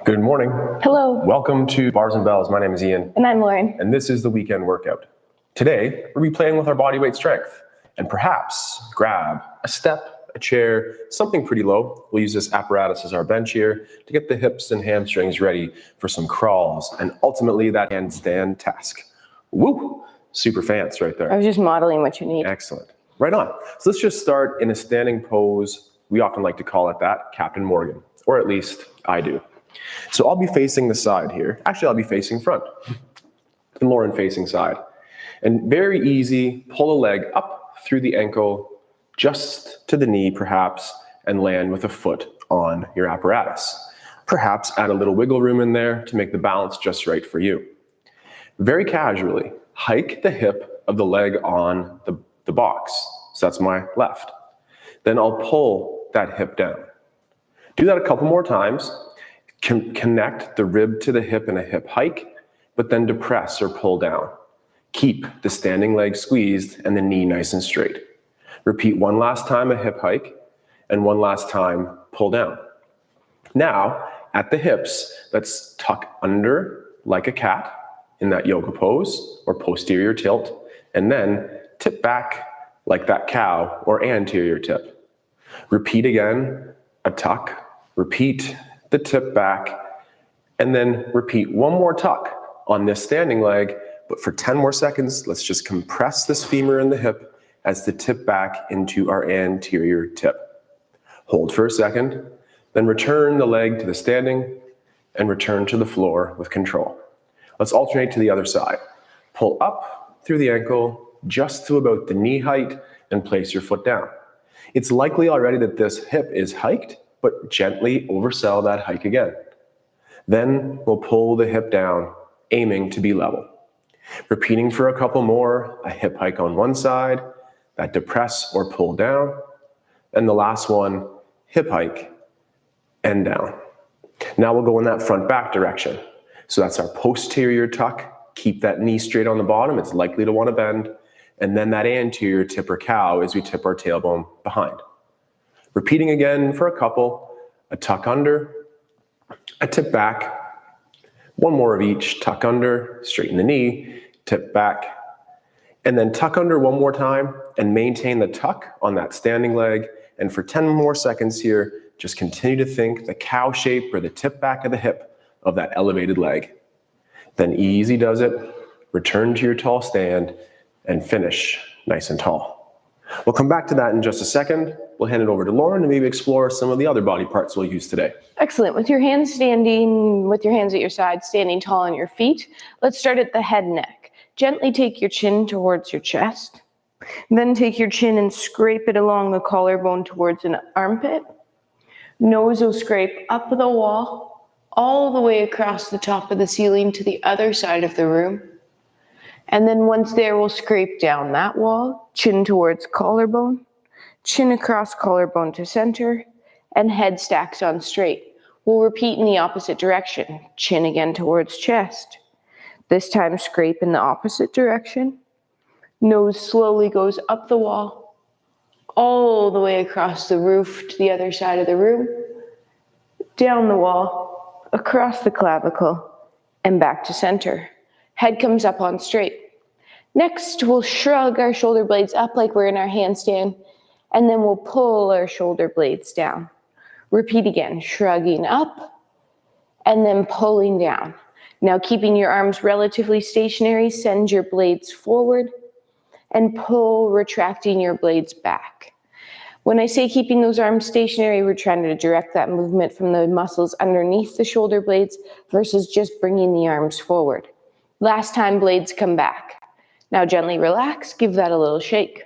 Good morning. Hello. Welcome to Bars and Bells. My name is Ian. And I'm Lauren. And this is the weekend workout. Today, we'll be playing with our body weight strength and perhaps grab a step, a chair, something pretty low. We'll use this apparatus as our bench here to get the hips and hamstrings ready for some crawls and ultimately that handstand task. Woo! Super fancy right there. I was just modeling what you need. Excellent. Right on. So let's just start in a standing pose. We often like to call it that, Captain Morgan, or at least I do. So I'll be facing the side here. Actually, I'll be facing front. And Lauren facing side. And very easy, pull a leg up through the ankle, just to the knee perhaps, and land with a foot on your apparatus. Perhaps add a little wiggle room in there to make the balance just right for you. Very casually, hike the hip of the leg on the box. So that's my left. Then I'll pull that hip down. Do that a couple more times. Connect the rib to the hip in a hip hike, but then depress or pull down. Keep the standing leg squeezed and the knee nice and straight. Repeat one last time a hip hike and one last time pull down. Now, at the hips, let's tuck under like a cat in that yoga pose or posterior tilt, and then tip back like that cow or anterior tip. Repeat again, a tuck, repeat the tip back, and then repeat one more tuck on this standing leg, but for 10 more seconds, let's just compress this femur in the hip as the tip back into our anterior tip. Hold for a second, then return the leg to the standing and return to the floor with control. Let's alternate to the other side. Pull up through the ankle just to about the knee height and place your foot down. It's likely already that this hip is hiked, but gently oversell that hike again. Then we'll pull the hip down, aiming to be level. Repeating for a couple more, a hip hike on one side, that depress or pull down, and the last one, hip hike and down. Now we'll go in that front back direction. So that's our posterior tuck. Keep that knee straight on the bottom. It's likely to want to bend. And then that anterior tip or cow as we tip our tailbone behind. Repeating again for a couple, a tuck under, a tip back, one more of each, tuck under, straighten the knee, tip back, and then tuck under one more time and maintain the tuck on that standing leg. And for 10 more seconds here, just continue to think the cow shape or the tip back of the hip of that elevated leg. Then easy does it, return to your tall stand and finish nice and tall. We'll come back to that in just a second. We'll hand it over to Lauren and maybe explore some of the other body parts we'll use today. Excellent. With your hands at your side, standing tall on your feet, let's start at the head and neck. Gently take your chin towards your chest. Then take your chin and scrape it along the collarbone towards an armpit. Nose will scrape up the wall, all the way across the top of the ceiling to the other side of the room. And then once there, we'll scrape down that wall, chin towards collarbone, chin across collarbone to center, and head stacks on straight. We'll repeat in the opposite direction, chin again towards chest. This time scrape in the opposite direction. Nose slowly goes up the wall, all the way across the roof to the other side of the room, down the wall, across the clavicle, and back to center. Head comes up on straight. Next, we'll shrug our shoulder blades up like we're in our handstand, and then we'll pull our shoulder blades down. Repeat again, shrugging up, and then pulling down. Now, keeping your arms relatively stationary, send your blades forward, and pull, retracting your blades back. When I say keeping those arms stationary, we're trying to direct that movement from the muscles underneath the shoulder blades versus just bringing the arms forward. Last time, blades come back. Now gently relax, give that a little shake.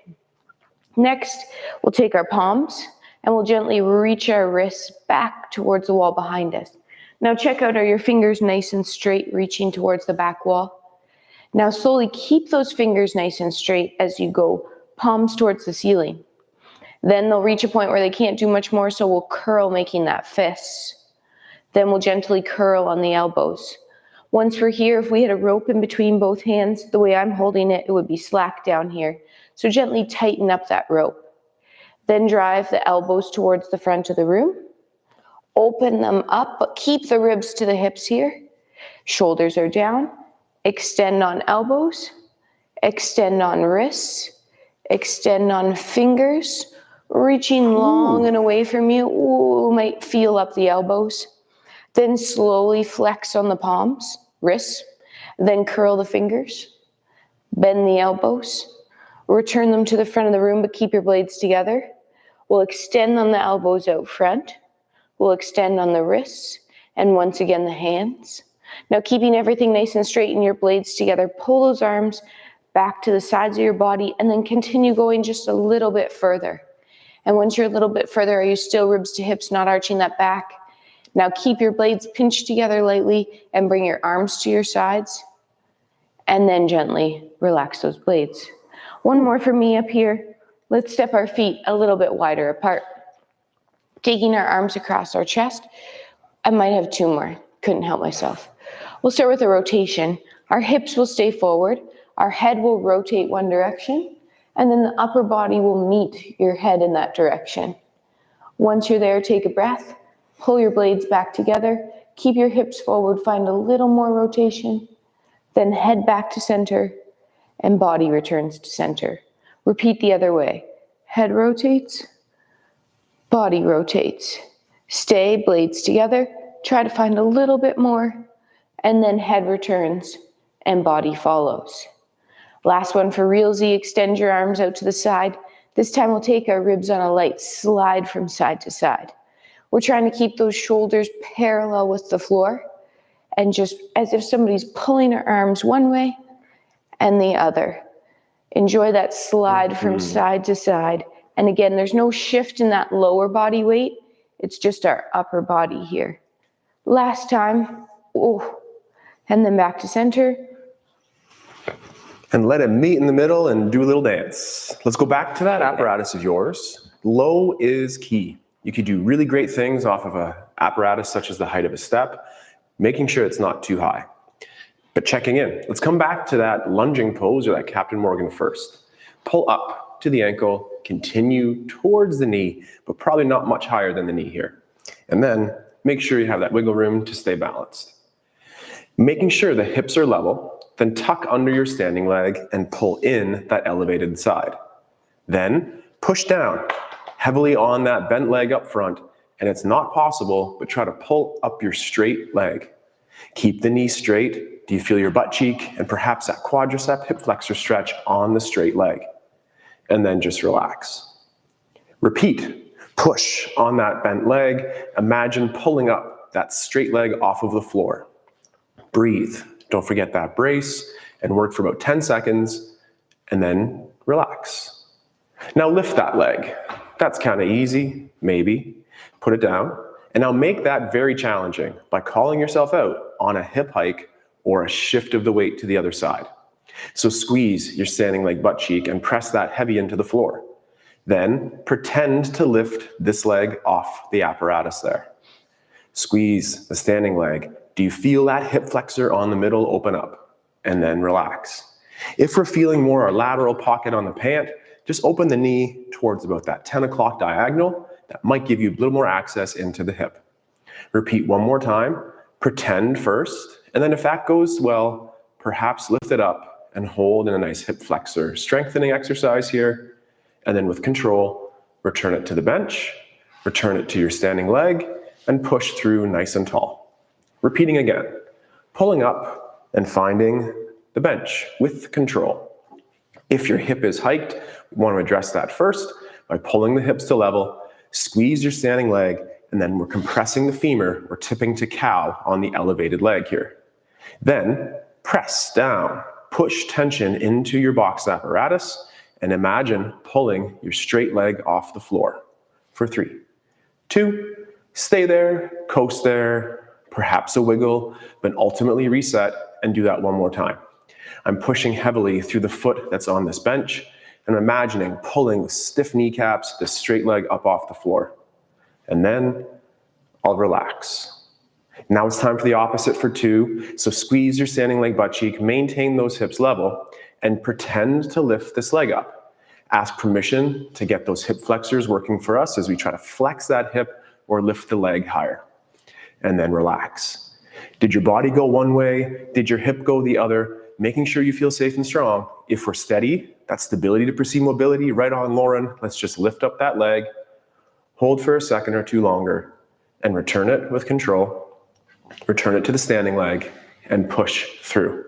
Next, we'll take our palms and we'll gently reach our wrists back towards the wall behind us. Now check out, are your fingers nice and straight, reaching towards the back wall? Now slowly keep those fingers nice and straight as you go palms towards the ceiling. Then they'll reach a point where they can't do much more, so we'll curl, making that fist. Then we'll gently curl on the elbows. Once we're here, if we had a rope in between both hands, the way I'm holding it, it would be slack down here. So gently tighten up that rope. Then drive the elbows towards the front of the room. Open them up, but keep the ribs to the hips here. Shoulders are down. Extend on elbows. Extend on wrists. Extend on fingers. Reaching long and away from you. Ooh, might feel up the elbows. Then slowly flex on the palms, wrists. Then curl the fingers. Bend the elbows. Return them to the front of the room, but keep your blades together. We'll extend on the elbows out front. We'll extend on the wrists. And once again, the hands. Now keeping everything nice and straight and your blades together, pull those arms back to the sides of your body and then continue going just a little bit further. And once you're a little bit further, are you still ribs to hips, not arching that back? Now keep your blades pinched together lightly and bring your arms to your sides. And then gently relax those blades. One more for me up here. Let's step our feet a little bit wider apart. Taking our arms across our chest. I might have two more. Couldn't help myself. We'll start with a rotation. Our hips will stay forward. Our head will rotate one direction. And then the upper body will meet your head in that direction. Once you're there, take a breath. Pull your blades back together. Keep your hips forward. Find a little more rotation. Then head back to center. And body returns to center. Repeat the other way. Head rotates. Body rotates. Stay, blades together. Try to find a little bit more. And then head returns and body follows. Last one for realsy. Extend your arms out to the side. This time we'll take our ribs on a light slide from side to side. We're trying to keep those shoulders parallel with the floor. And just as if somebody's pulling our arms one way and the other. Enjoy that slide from side to side. And again, there's no shift in that lower body weight. It's just our upper body here. Last time. Oh, and then back to center. And let it meet in the middle and do a little dance. Let's go back to that apparatus of yours. Low is key. You could do really great things off of an apparatus such as the height of a step, making sure it's not too high. But checking in. Let's come back to that lunging pose or that Captain Morgan first. Pull up to the ankle, continue towards the knee, but probably not much higher than the knee here. And then make sure you have that wiggle room to stay balanced. Making sure the hips are level, then tuck under your standing leg and pull in that elevated side. Then push down heavily on that bent leg up front, and it's not possible, but try to pull up your straight leg. Keep the knee straight. Do you feel your butt cheek and perhaps that quadricep hip flexor stretch on the straight leg? And then just relax. Repeat. Push on that bent leg. Imagine pulling up that straight leg off of the floor. Breathe. Don't forget that brace and work for about 10 seconds and then relax. Now lift that leg. That's kind of easy, maybe. Put it down. And now make that very challenging by calling yourself out on a hip hike or a shift of the weight to the other side. So squeeze your standing leg butt cheek and press that heavy into the floor. Then pretend to lift this leg off the apparatus there. Squeeze the standing leg. Do you feel that hip flexor on the middle open up? And then relax. If we're feeling more our lateral pocket on the pant, just open the knee towards about that 10 o'clock diagonal. That might give you a little more access into the hip. Repeat one more time. Pretend first. And then if that goes well, perhaps lift it up and hold in a nice hip flexor. Strengthening exercise here. And then with control, return it to the bench. Return it to your standing leg and push through nice and tall. Repeating again. Pulling up and finding the bench with control. If your hip is hiked, we want to address that first by pulling the hips to level. Squeeze your standing leg, and then we're compressing the femur. We're tipping to cow on the elevated leg here. Then press down, push tension into your box apparatus, and imagine pulling your straight leg off the floor for 3, 2, stay there, coast there, perhaps a wiggle, but ultimately reset and do that one more time. I'm pushing heavily through the foot that's on this bench, and imagining pulling with stiff kneecaps, the straight leg up off the floor. And then I'll relax. Now it's time for the opposite for 2. So squeeze your standing leg butt cheek, maintain those hips level, and pretend to lift this leg up. Ask permission to get those hip flexors working for us as we try to flex that hip or lift the leg higher. And then relax. Did your body go one way? Did your hip go the other? Making sure you feel safe and strong. If we're steady, that stability to perceive mobility, right on, Lauren. Let's just lift up that leg, hold for a second or two longer, and return it with control. Return it to the standing leg and push through.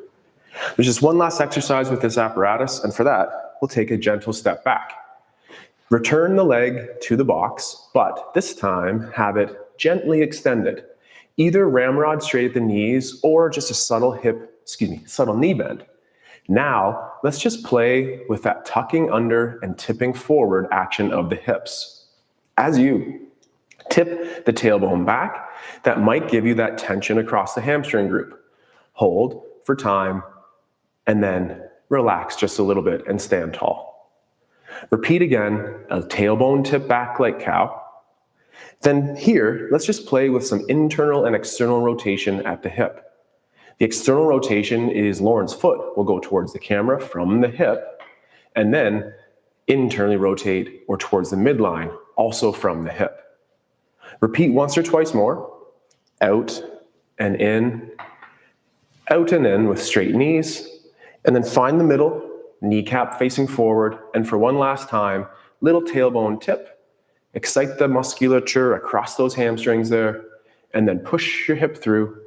There's just one last exercise with this apparatus, and for that, we'll take a gentle step back. Return the leg to the box, but this time have it gently extended. Either ramrod straight at the knees or just a subtle knee bend. Now, let's just play with that tucking under and tipping forward action of the hips. As you tip the tailbone back, that might give you that tension across the hamstring group. Hold for time, and then relax just a little bit and stand tall. Repeat again, a tailbone tip back like cow. Then here, let's just play with some internal and external rotation at the hip. The external rotation is Lauren's foot will go towards the camera from the hip, and then internally rotate or towards the midline, also from the hip. Repeat once or twice more. Out and in with straight knees, and then find the middle, kneecap facing forward, and for one last time, little tailbone tip. Excite the musculature across those hamstrings there, and then push your hip through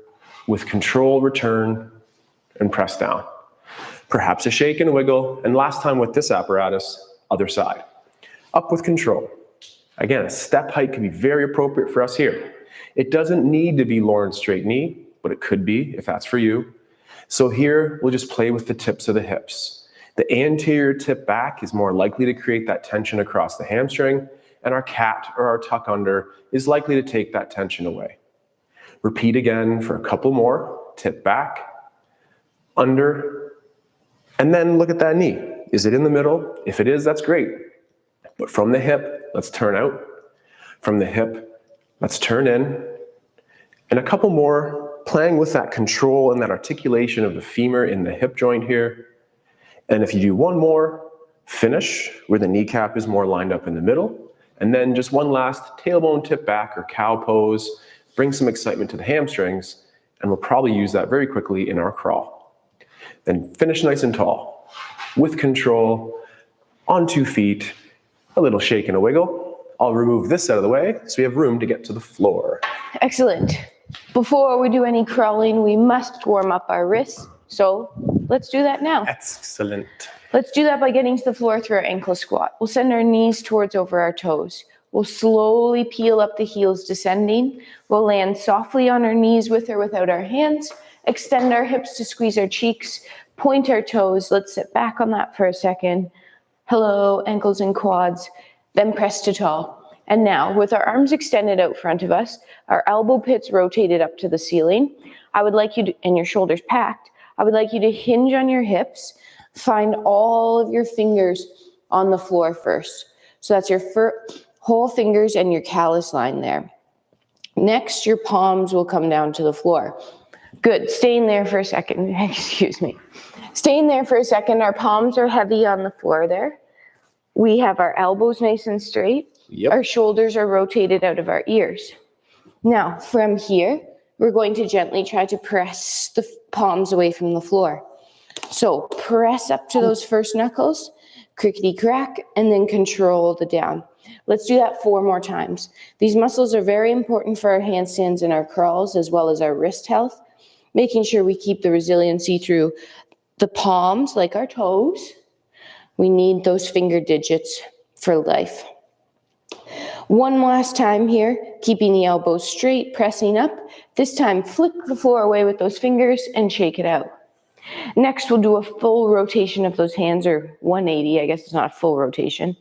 with control, return, and press down. Perhaps a shake and a wiggle, and last time with this apparatus, other side. Up with control. Again, a step height can be very appropriate for us here. It doesn't need to be Lauren's straight knee, but it could be if that's for you. So here, we'll just play with the tips of the hips. The anterior tip back is more likely to create that tension across the hamstring, and our cat or our tuck under is likely to take that tension away. Repeat again for a couple more. Tip back, under, and then look at that knee. Is it in the middle? If it is, that's great. But from the hip, let's turn out. From the hip, let's turn in. And a couple more, playing with that control and that articulation of the femur in the hip joint here. And if you do one more, finish where the kneecap is more lined up in the middle. And then just one last tailbone tip back or cow pose. Bring some excitement to the hamstrings, and we'll probably use that very quickly in our crawl. Then finish nice and tall, with control, on 2 feet, a little shake and a wiggle. I'll remove this out of the way so we have room to get to the floor. Excellent. Before we do any crawling, we must warm up our wrists. So let's do that now. Excellent. Let's do that by getting to the floor through our ankle squat. We'll send our knees towards over our toes. We'll slowly peel up the heels descending. We'll land softly on our knees with or without our hands. Extend our hips to squeeze our cheeks. Point our toes. Let's sit back on that for a second. Hello, ankles and quads. Then press to tall. And now, with our arms extended out front of us, our elbow pits rotated up to the ceiling, I would like you to, and your shoulders packed, I would like you to hinge on your hips. Find all of your fingers on the floor first. So that's your whole fingers and your callus line there. Next, your palms will come down to the floor. Good, staying there for a second, excuse me. Staying there for a second, our palms are heavy on the floor there. We have our elbows nice and straight. Yep. Our shoulders are rotated out of our ears. Now, from here, we're going to gently try to press the palms away from the floor. So press up to those first knuckles, crickety crack, and then control the down. Let's do that 4 more times. These muscles are very important for our handstands and our crawls, as well as our wrist health, making sure we keep the resiliency through the palms, like our toes. We need those finger digits for life. One last time here, keeping the elbows straight, pressing up. This time, flick the floor away with those fingers and shake it out. Next, we'll do a full rotation of those hands, or 180, I guess it's not a full rotation.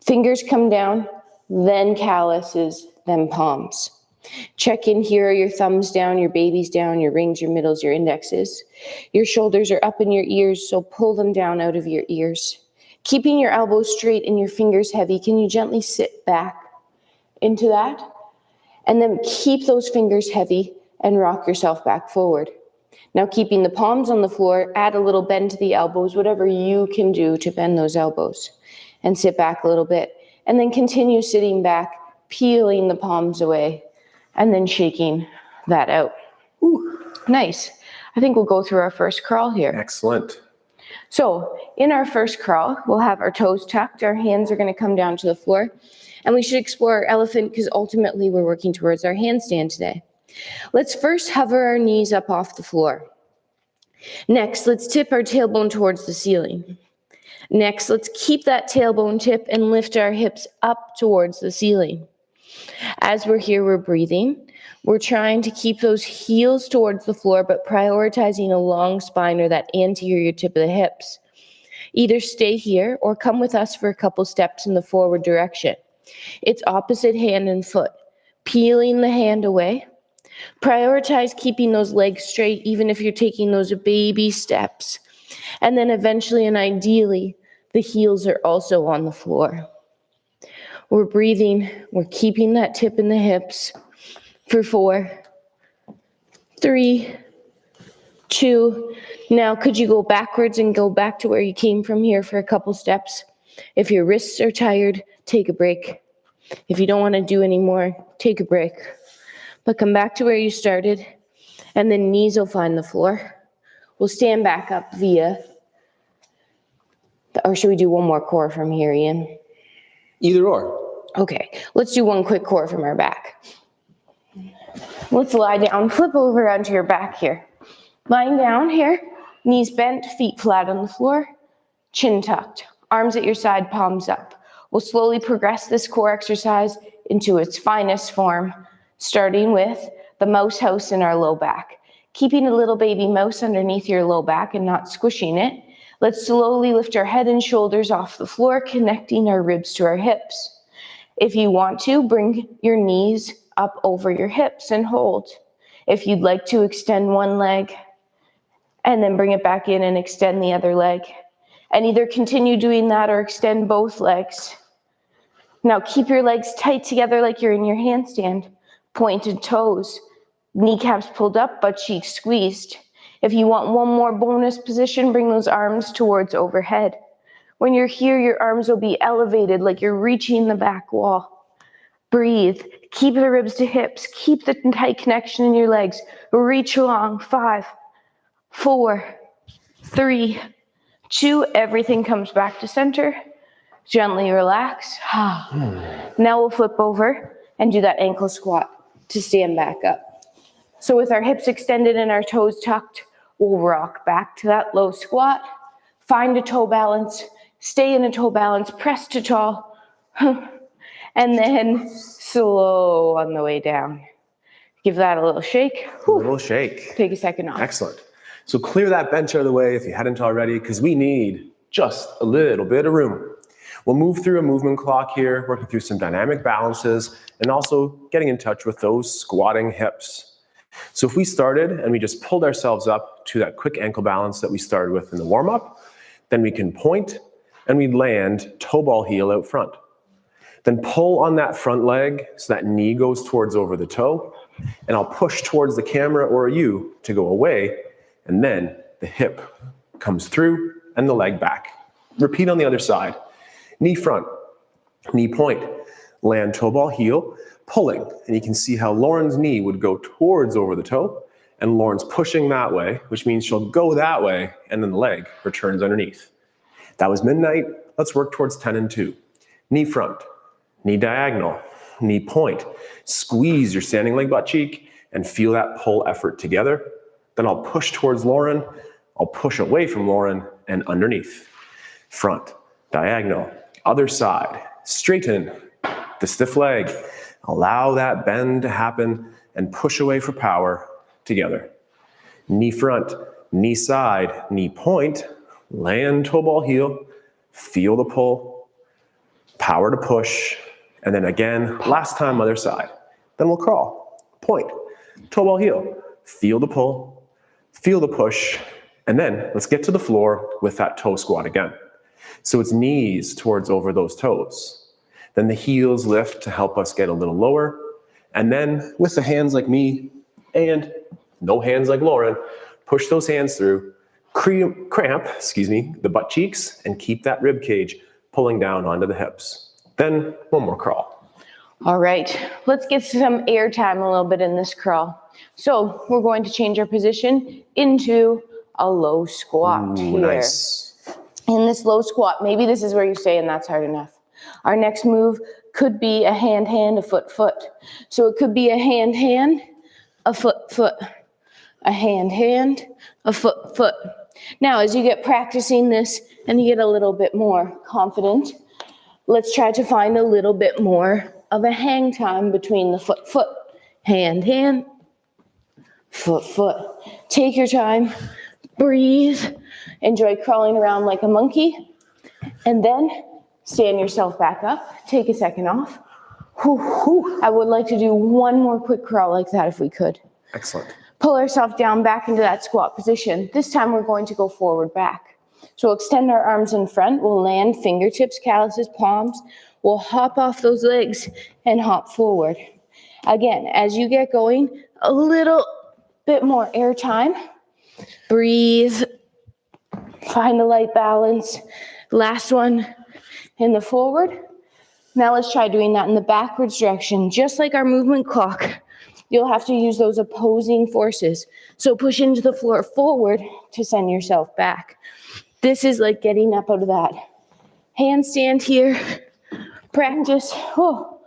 Fingers come down, then calluses, then palms. Check in here, your thumbs down, your babies down, your rings, your middles, your indexes. Your shoulders are up in your ears, so pull them down out of your ears. Keeping your elbows straight and your fingers heavy, can you gently sit back into that? And then keep those fingers heavy and rock yourself back forward. Now keeping the palms on the floor, add a little bend to the elbows, whatever you can do to bend those elbows. And sit back a little bit. And then continue sitting back peeling the palms away, and then shaking that out. Ooh, nice. I think we'll go through our first crawl here. Excellent. So in our first crawl, we'll have our toes tucked, our hands are going to come down to the floor, and we should explore our elephant because ultimately we're working towards our handstand today. Let's first hover our knees up off the floor. Next, let's tip our tailbone towards the ceiling. Next, let's keep that tailbone tip and lift our hips up towards the ceiling. As we're here, we're breathing. We're trying to keep those heels towards the floor, but prioritizing a long spine or that anterior tip of the hips. Either stay here or come with us for a couple steps in the forward direction. It's opposite hand and foot. Peeling the hand away. Prioritize keeping those legs straight, even if you're taking those baby steps. And then eventually and ideally, the heels are also on the floor. We're breathing. We're keeping that tip in the hips for 4, 3, 2. Now, could you go backwards and go back to where you came from here for a couple steps? If your wrists are tired, take a break. If you don't want to do anymore, take a break. But come back to where you started, and then knees will find the floor. We'll stand back up via, or should we do one more core from here, Ian? Either or. Okay, let's do one quick core from our back. Let's lie down, flip over onto your back here. Lying down here, knees bent, feet flat on the floor, chin tucked, arms at your side, palms up. We'll slowly progress this core exercise into its finest form, starting with the mouse house in our low back. Keeping a little baby mouse underneath your low back and not squishing it, let's slowly lift our head and shoulders off the floor, connecting our ribs to our hips. If you want to, bring your knees up over your hips and hold. If you'd like to, extend one leg and then bring it back in and extend the other leg. And either continue doing that or extend both legs. Now keep your legs tight together like you're in your handstand. Pointed toes, kneecaps pulled up, butt cheeks squeezed. If you want one more bonus position, bring those arms towards overhead. When you're here, your arms will be elevated like you're reaching the back wall. Breathe. Keep the ribs to hips. Keep the tight connection in your legs. Reach along. 5, 4, 3, 2. Everything comes back to center. Gently relax. Now we'll flip over and do that ankle squat to stand back up. So with our hips extended and our toes tucked, we'll rock back to that low squat. Find a toe balance. Stay in a toe balance. Press to tall. And then slow on the way down. Give that a little shake. A little shake. Take a second off. Excellent. So clear that bench out of the way if you hadn't already, because we need just a little bit of room. We'll move through a movement clock here, working through some dynamic balances, and also getting in touch with those squatting hips. So if we started and we just pulled ourselves up to that quick ankle balance that we started with in the warm-up, then we can point and we'd land toe ball heel out front. Then pull on that front leg so that knee goes towards over the toe, and I'll push towards the camera or you to go away, and then the hip comes through and the leg back. Repeat on the other side. Knee front, knee point, land toe ball heel, pulling, and you can see how Lauren's knee would go towards over the toe, and Lauren's pushing that way, which means she'll go that way, and then the leg returns underneath. That was midnight. Let's work towards 10 and 2. Knee front, knee diagonal, knee point. Squeeze your standing leg butt cheek and feel that pull effort together. Then I'll push towards Lauren. I'll push away from Lauren and underneath. Front, diagonal, other side. Straighten the stiff leg. Allow that bend to happen and push away for power together. Knee front, knee side, knee point. Land toe ball heel. Feel the pull. Power to push. And then again, last time, other side. Then we'll crawl. Point. Toe ball heel. Feel the pull. Feel the push. And then let's get to the floor with that toe squat again. So it's knees towards over those toes. Then the heels lift to help us get a little lower. And then with the hands like me and no hands like Lauren, push those hands through, cramp, the butt cheeks, and keep that rib cage pulling down onto the hips. Then one more crawl. All right, let's get some air time a little bit in this crawl. So we're going to change our position into a low squat Ooh, here. nice. In this low squat, maybe this is where you stay and that's hard enough. Our next move could be a hand, hand, a foot, foot. So it could be a hand, hand, a foot, foot, a hand, hand, a foot, foot. Now, as you get practicing this and you get a little bit more confident, let's try to find a little bit more of a hang time between the foot, foot, hand, hand, foot, foot. Take your time, breathe, enjoy crawling around like a monkey, and then stand yourself back up, take a second off. Whew, whew. I would like to do one more quick crawl like that if we could. Excellent. Pull ourselves down back into that squat position. This time we're going to go forward back. So we'll extend our arms in front, we'll land fingertips, calluses, palms. We'll hop off those legs and hop forward. Again, as you get going, a little bit more air time. Breathe, find the light balance. Last one in the forward. Now let's try doing that in the backwards direction. Just like our movement clock, you'll have to use those opposing forces. So push into the floor forward to send yourself back. This is like getting up out of that handstand here. Practice. Oh,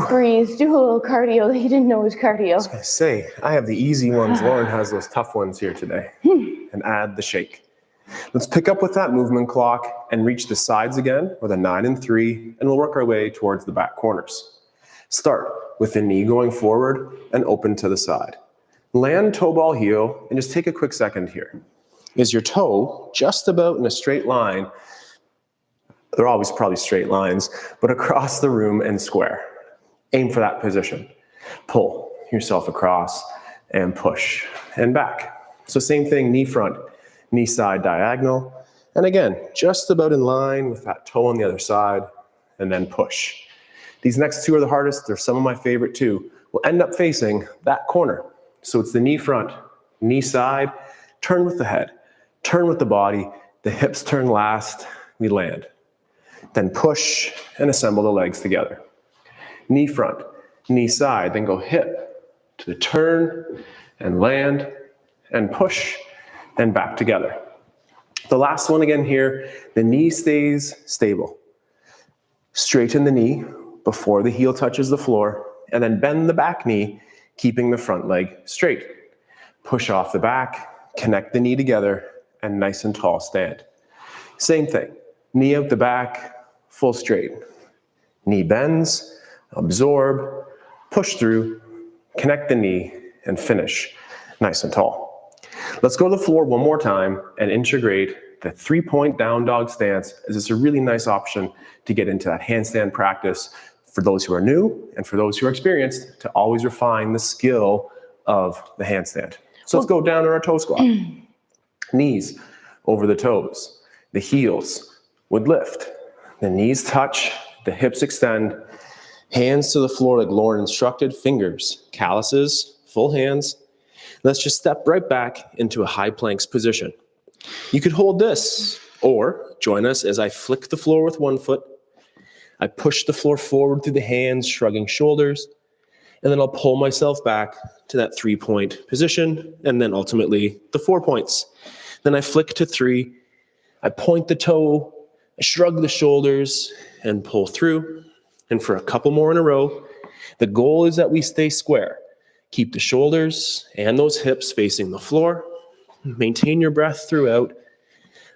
breathe. Do a little cardio that you didn't know was cardio. I say, I have the easy ones. Lauren has those tough ones here today. And add the shake. Let's pick up with that movement clock and reach the sides again with a 9 and 3, and we'll work our way towards the back corners. Start with the knee going forward and open to the side. Land toe ball heel and just take a quick second here. Is your toe just about in a straight line? They're always probably straight lines, but across the room and square. Aim for that position. Pull yourself across and push and back. So same thing, knee front, knee side diagonal. And again, just about in line with that toe on the other side, and then push. These next two are the hardest. They're some of my favorite too. We'll end up facing that corner. So it's the knee front, knee side, turn with the head, turn with the body, the hips turn last, we land. Then push and assemble the legs together. Knee front, knee side, then go hip to the turn and land and push and back together. The last one again here, the knee stays stable. Straighten the knee before the heel touches the floor, and then bend the back knee, keeping the front leg straight. Push off the back, connect the knee together, and nice and tall stand. Same thing, knee out the back, full straight. Knee bends, absorb, push through, connect the knee, and finish nice and tall. Let's go to the floor one more time and integrate the 3-point down dog stance, as it's a really nice option to get into that handstand practice for those who are new and for those who are experienced, to always refine the skill of the handstand. So let's go down on our toe squat. Knees over the toes. The heels would lift. The knees touch, the hips extend, hands to the floor like Lauren instructed, fingers, calluses, full hands. Let's just step right back into a high planks position. You could hold this, or join us as I flick the floor with one foot. I push the floor forward through the hands, shrugging shoulders, and then I'll pull myself back to that 3-point position, and then ultimately the 4 points. Then I flick to 3, I point the toe, I shrug the shoulders, and pull through. And for a couple more in a row, the goal is that we stay square. Keep the shoulders and those hips facing the floor. Maintain your breath throughout.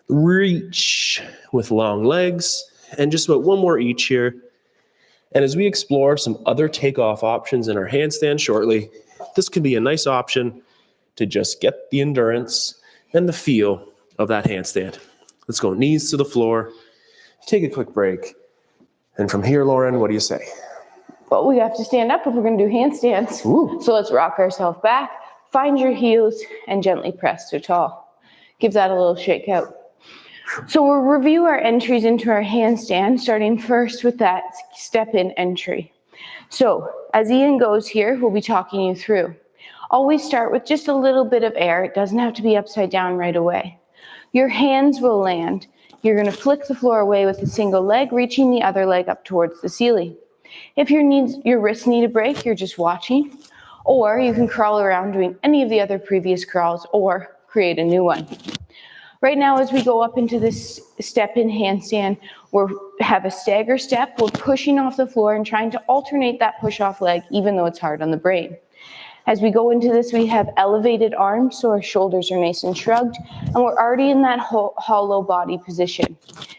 Reach with long legs, and just about one more each here. And as we explore some other takeoff options in our handstand shortly, this can be a nice option to just get the endurance and the feel of that handstand. Let's go knees to the floor, take a quick break. And from here, Lauren, what do you say? Well, we have to stand up if we're going to do handstands. Ooh. So let's rock ourselves back, find your heels, and gently press to tall. Give that a little shake out. So we'll review our entries into our handstand, starting first with that step-in entry. So as Ian goes here, we'll be talking you through. Always start with just a little bit of air. It doesn't have to be upside down right away. Your hands will land. You're going to flick the floor away with a single leg, reaching the other leg up towards the ceiling. If your wrists need a break, you're just watching, or you can crawl around doing any of the other previous crawls or create a new one. Right now, as we go up into this step-in handstand, we have a stagger step. We're pushing off the floor and trying to alternate that push-off leg, even though it's hard on the brain. As we go into this, we have elevated arms, so our shoulders are nice and shrugged, and we're already in that hollow body position,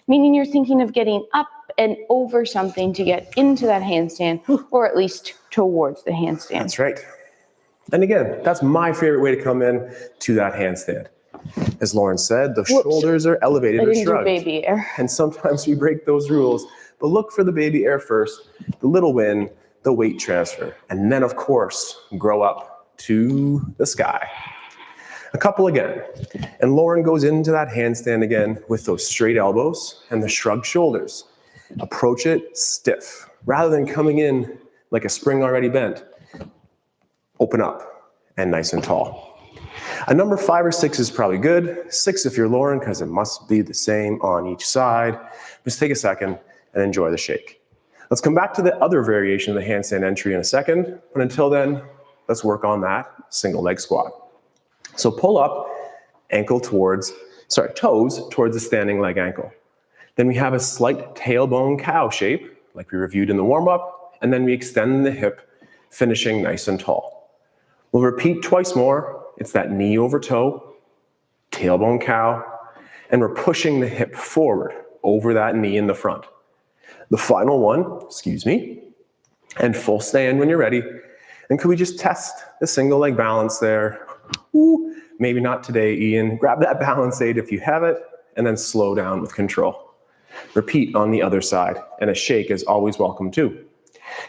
meaning you're thinking of getting up and over something to get into that handstand, or at least towards the handstand. That's right. And again, that's my favorite way to come in to that handstand. As Lauren said, the shoulders are elevated or shrugged. Baby air. And sometimes we break those rules, but look for the baby air first, the little win, the weight transfer, and then of course, grow up to the sky. A couple again. And Lauren goes into that handstand again with those straight elbows and the shrugged shoulders. Approach it stiff. Rather than coming in like a spring already bent, open up and nice and tall. A number 5 or 6 is probably good. 6 if you're Lauren, because it must be the same on each side. Just take a second and enjoy the shake. Let's come back to the other variation of the handstand entry in a second, but until then, let's work on that single leg squat. So pull up, toes towards the standing leg ankle. Then we have a slight tailbone cow shape, like we reviewed in the warm-up, and then we extend the hip, finishing nice and tall. We'll repeat twice more. It's that knee over toe, tailbone cow, and we're pushing the hip forward over that knee in the front. The final one, and full stand when you're ready. And could we just test the single leg balance there? Ooh, maybe not today, Ian. Grab that balance aid if you have it, and then slow down with control. Repeat on the other side, and a shake is always welcome too.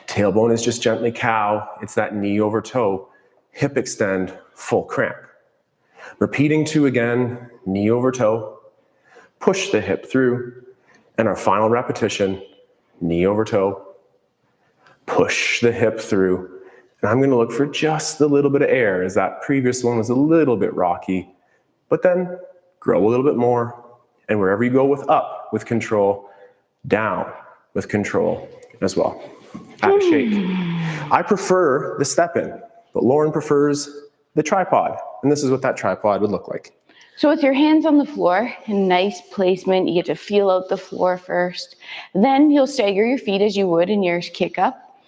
Tailbone is just gently cow. It's that knee over toe. Hip extend, full cramp. Repeating 2 again, knee over toe, push the hip through, and our final repetition, knee over toe, push the hip through, and I'm gonna look for just a little bit of air as that previous one was a little bit rocky, but then grow a little bit more, and wherever you go with up with control, down with control as well. Add a shake. I prefer the step in, but Lauren prefers the tripod. And this is what that tripod would look like. So with your hands on the floor, a nice placement, you get to feel out the floor first. Then you'll stagger your feet as you would in your kick up,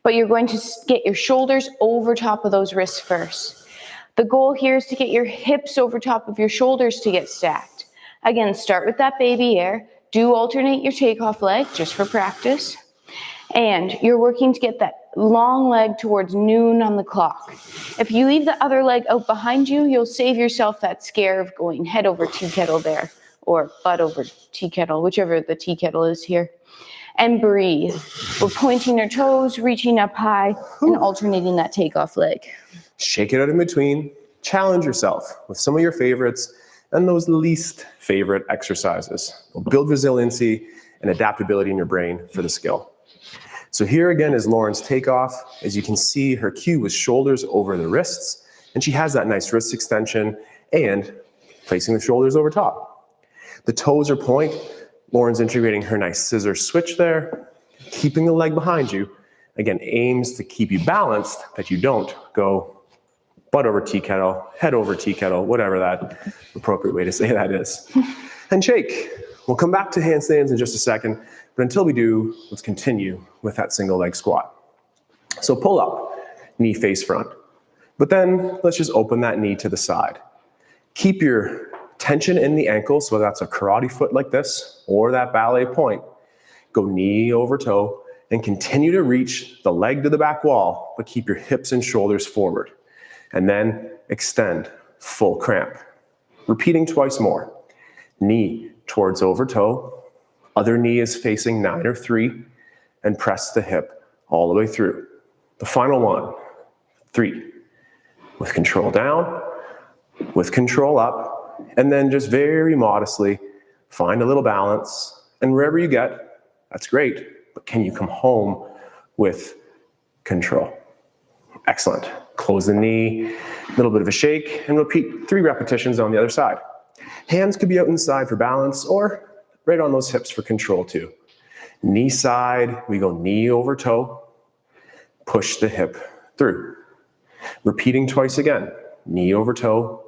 but you're going to get your shoulders over top of those wrists first. The goal here is to get your hips over top of your shoulders to get stacked. Again, start with that baby air. Do alternate your takeoff leg just for practice. And you're working to get that long leg towards noon on the clock. If you leave the other leg out behind you, you'll save yourself that scare of going head over tea kettle there, or butt over tea kettle, whichever the tea kettle is here. And breathe. We're pointing our toes, reaching up high, and alternating that takeoff leg. Shake it out in between. Challenge yourself with some of your favorites and those least favorite exercises. Will build resiliency and adaptability in your brain for the skill. So here again is Lauren's takeoff. As you can see, her cue was shoulders over the wrists, and she has that nice wrist extension and placing the shoulders over top. The toes are point. Lauren's integrating her nice scissor switch there, keeping the leg behind you. Again, aims to keep you balanced, that you don't go butt over tea kettle, head over tea kettle, whatever that appropriate way to say that is. And shake. We'll come back to handstands in just a second, but until we do, let's continue with that single leg squat. So pull up, knee face front. But then let's just open that knee to the side. Keep your tension in the ankle, so that's a karate foot like this, or that ballet point. Go knee over toe, and continue to reach the leg to the back wall, but keep your hips and shoulders forward. And then extend, full cramp. Repeating twice more. Knee towards over toe, other knee is facing 9 or 3, and press the hip all the way through. The final one, 3. With control down, with control up, and then just very modestly find a little balance, and wherever you get, that's great, but can you come home with control? Excellent. Close the knee, a little bit of a shake, and repeat 3 repetitions on the other side. Hands could be out inside for balance or right on those hips for control too. Knee side, we go knee over toe, push the hip through. Repeating twice again, knee over toe,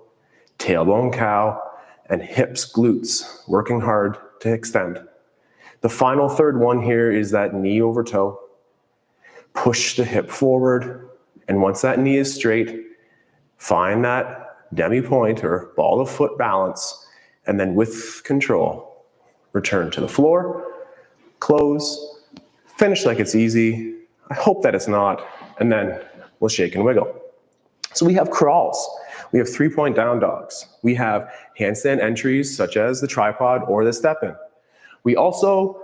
tailbone cow, and hips, glutes, working hard to extend. The final third one here is that knee over toe, push the hip forward, and once that knee is straight, find that demi-point or ball of foot balance, and then with control, return to the floor, close, finish like it's easy. I hope that it's not, and then we'll shake and wiggle. So we have crawls. We have 3-point down dogs. We have handstand entries such as the tripod or the step-in. We also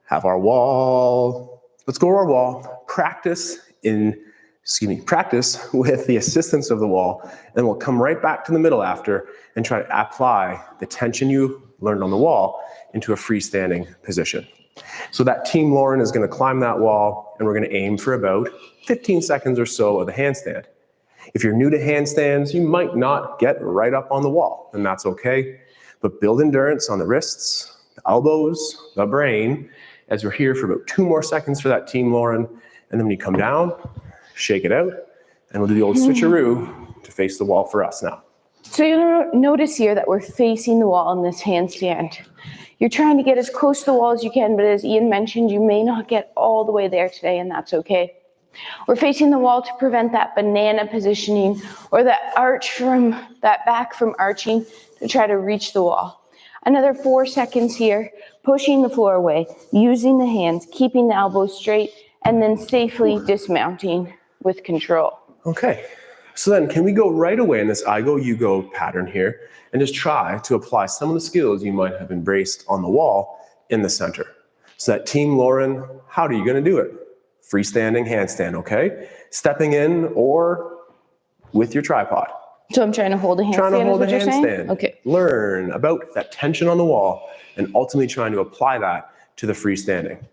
have our wall. Let's go to our wall. Practice with the assistance of the wall, and we'll come right back to the middle after and try to apply the tension you learned on the wall into a freestanding position. So that Team Lauren is going to climb that wall, and we're going to aim for about 15 seconds or so of the handstand. If you're new to handstands, you might not get right up on the wall, and that's okay. But build endurance on the wrists, the elbows, the brain, as we're here for about 2 more seconds for that Team Lauren. And then when you come down, shake it out, and we'll do the old switcheroo to face the wall for us now. So you'll notice here that we're facing the wall in this handstand. You're trying to get as close to the wall as you can, but as Ian mentioned, you may not get all the way there today, and that's okay. We're facing the wall to prevent that banana positioning or that back from arching to try to reach the wall. Another 4 seconds here, pushing the floor away, using the hands, keeping the elbows straight, and then safely dismounting with control. Okay, so then can we go right away in this I go, you go pattern here and just try to apply some of the skills you might have embraced on the wall in the center. So that Team Lauren, how are you going to do it? Freestanding handstand, okay? Stepping in or with your tripod. So I'm trying to hold a handstand. Trying to hold a is what you're saying? handstand. Okay. Learn about that tension on the wall and ultimately trying to apply that to the freestanding.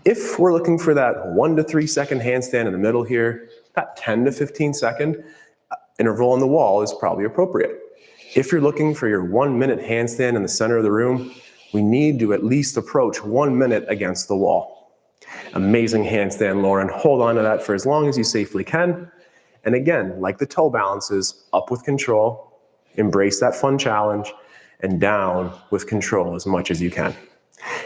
If we're looking for that 1 to 3 second handstand in the middle here, that 10 to 15 second interval on the wall is probably appropriate. If you're looking for your 1 minute handstand in the center of the room, we need to at least approach 1 minute against the wall. Amazing handstand, Lauren. Hold on to that for as long as you safely can. And again, like the toe balances, up with control, embrace that fun challenge, and down with control as much as you can.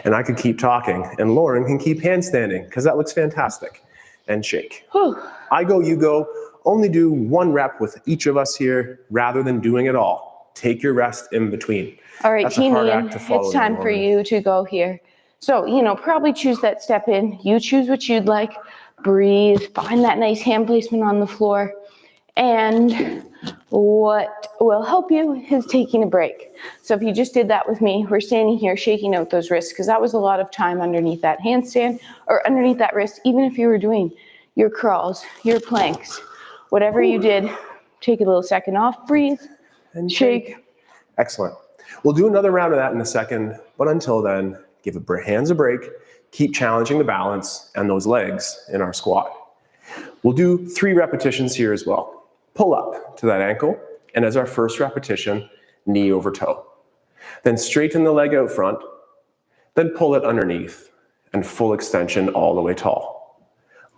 And I could keep talking, and Lauren can keep handstanding, because that looks fantastic. And shake. Whew. I go, you go. Only do 1 rep with each of us here, rather than doing it all. Take your rest in between. All right, That's a Team hard Ian, act to follow, it's time for you to go here. So, probably choose that step in. You choose what you'd like. Breathe, find that nice hand placement on the floor. And what will help you is taking a break. So if you just did that with me, we're standing here shaking out those wrists because that was a lot of time underneath that handstand or underneath that wrist, even if you were doing your crawls, your planks, whatever you did, take a little second off, breathe, and shake. Excellent. We'll do another round of that in a second, but until then, give hands a break, keep challenging the balance and those legs in our squat. We'll do 3 repetitions here as well. Pull up to that ankle, and as our first repetition, knee over toe. Then straighten the leg out front, then pull it underneath, and full extension all the way tall.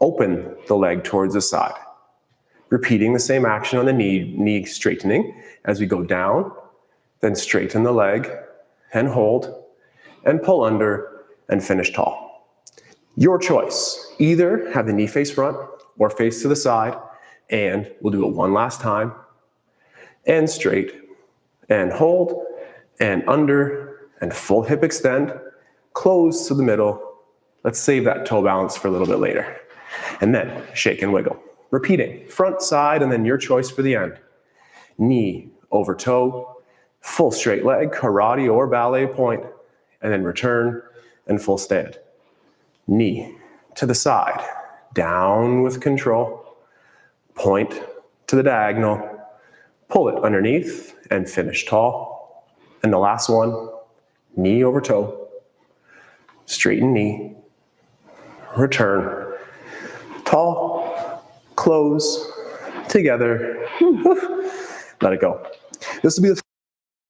Open the leg towards the side. Repeating the same action on the knee straightening as we go down, then straighten the leg, and hold, and pull under, and finish tall. Your choice. Either have the knee face front or face to the side, and we'll do it one last time. And straight, and hold, and under, and full hip extend, close to the middle. Let's save that toe balance for a little bit later. And then shake and wiggle. Repeating, front, side, and then your choice for the end. Knee over toe, full straight leg, karate or ballet point, and then return and full stand. Knee to the side, down with control, point to the diagonal, pull it underneath, and finish tall. And the last one, knee over toe, straighten knee, return, tall, close, together, let it go. This will be the